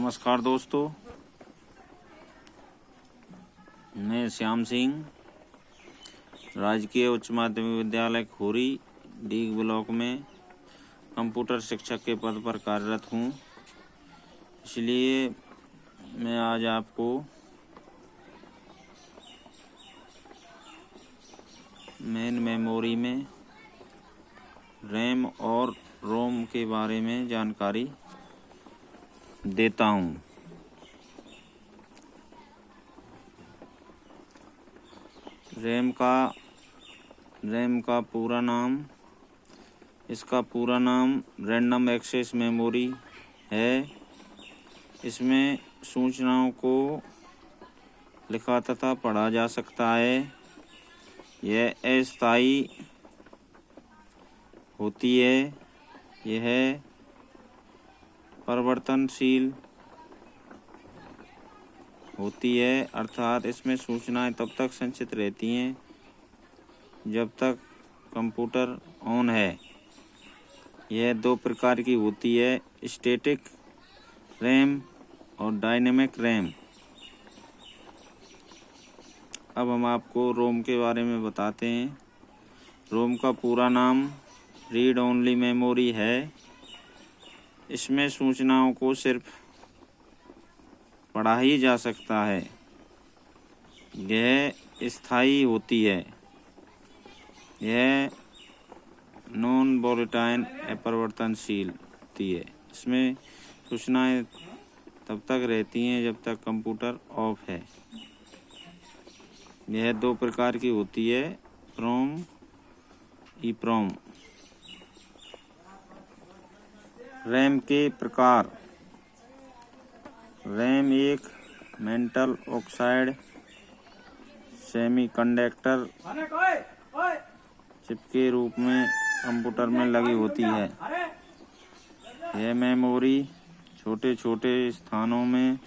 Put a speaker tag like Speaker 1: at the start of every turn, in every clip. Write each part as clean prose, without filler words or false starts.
Speaker 1: नमस्कार दोस्तों, मैं श्याम सिंह राजकीय उच्च माध्यमिक विद्यालय खोरी डीग ब्लॉक में कंप्यूटर शिक्षक के पद पर कार्यरत हूँ। इसलिए मैं आज आपको मेन मेमोरी में रैम और रोम के बारे में जानकारी देता हूँ। रैम का पूरा नाम, इसका पूरा नाम रैंडम एक्सेस मेमोरी है। इसमें सूचनाओं को लिखा तथा पढ़ा जा सकता है। यह अस्थायी होती है। यह परिवर्तनशील होती है, अर्थात इसमें सूचनाएं तब तक संचित रहती हैं जब तक कंप्यूटर ऑन है। यह दो प्रकार की होती है, स्टैटिक रैम और डायनेमिक रैम। अब हम आपको रोम के बारे में बताते हैं। रोम का पूरा नाम रीड ओनली मेमोरी है। इसमें सूचनाओं को सिर्फ पढ़ा ही जा सकता है। यह स्थायी होती है। यह नॉन वोलेटाइल अपरिवर्तनशील होती है। इसमें सूचनाएं तब तक रहती हैं जब तक कंप्यूटर ऑफ है। यह दो प्रकार की होती है, प्रोम ईप्रोम। रैम के प्रकार। रैम एक मेटल ऑक्साइड सेमीकंडक्टर चिप के रूप में कंप्यूटर में लगी होती है। यह मेमोरी छोटे छोटे स्थानों में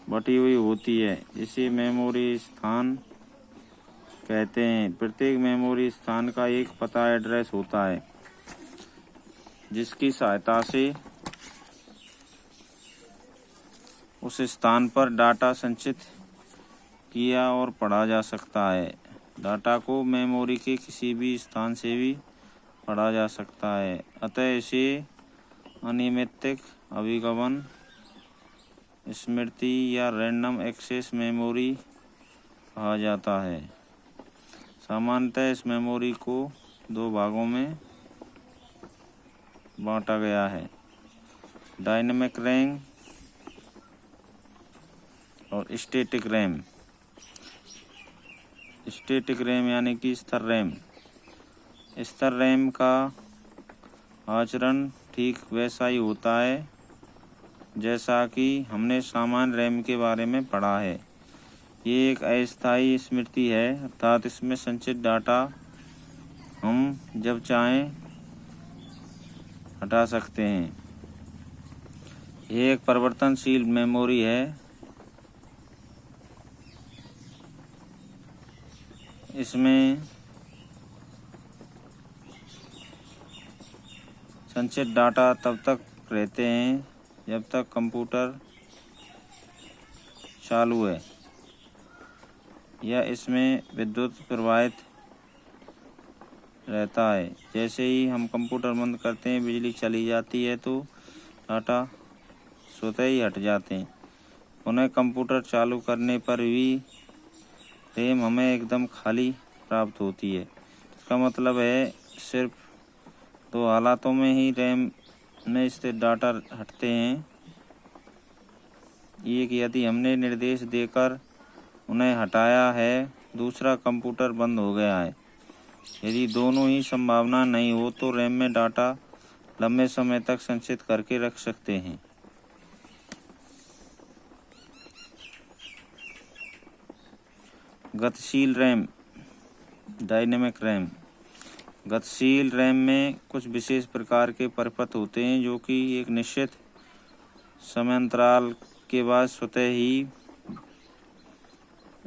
Speaker 1: बटी हुई होती है, इसे मेमोरी स्थान कहते हैं। प्रत्येक मेमोरी स्थान का एक पता एड्रेस होता है, जिसकी सहायता से उस स्थान पर डाटा संचित किया और पढ़ा जा सकता है। डाटा को मेमोरी के किसी भी स्थान से भी पढ़ा जा सकता है, अतः इसे अनियमित अभिगमन स्मृति या रैंडम एक्सेस मेमोरी कहा जाता है। सामान्यतः इस मेमोरी को दो भागों में बांटा गया है, डायनेमिक रैम और स्टैटिक रैम। स्टैटिक रैम यानी कि स्थिर रैम। स्थिर रैम का आचरण ठीक वैसा ही होता है जैसा कि हमने सामान्य रैम के बारे में पढ़ा है। ये एक अस्थायी स्मृति है, अर्थात इसमें संचित डाटा हम जब चाहें हटा सकते हैं। ये एक परिवर्तनशील मेमोरी है। इसमें संचित डाटा तब तक रहते हैं जब तक कंप्यूटर चालू है या इसमें विद्युत प्रवाहित रहता है। जैसे ही हम कंप्यूटर बंद करते हैं, बिजली चली जाती है तो डाटा स्वतः ही हट जाते हैं। उन्हें कंप्यूटर चालू करने पर भी रैम हमें एकदम खाली प्राप्त होती है। इसका मतलब है सिर्फ दो हालातों में ही रैम में स्थित डाटा हटते हैं। एक, यदि हमने निर्देश देकर उन्हें हटाया है, दूसरा, कंप्यूटर बंद हो गया है। यदि दोनों ही संभावना नहीं हो तो रैम में डाटा लंबे समय तक संचित करके रख सकते हैं। गतिशील रैम, डायनेमिक रैम। गतिशील रैम में कुछ विशेष प्रकार के परिपथ होते हैं जो कि एक निश्चित समयांतराल के बाद स्वतः ही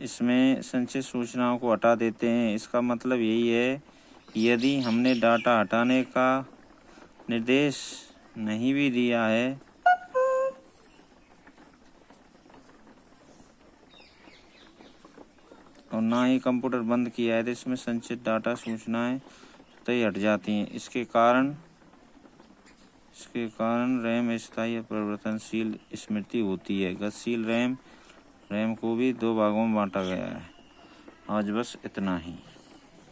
Speaker 1: इसमें संचित सूचनाओं को हटा देते हैं। इसका मतलब यही है कि यदि हमने डाटा हटाने का निर्देश नहीं भी दिया है और ना ही कंप्यूटर बंद किया है तो इसमें संचित डाटा सूचनाएं स्वतः ही हट जाती हैं। इसके कारण रैम स्थायी परिवर्तनशील स्मृति होती है। गतिशील रैम को भी 2 भागों में बांटा गया है। आज बस इतना ही।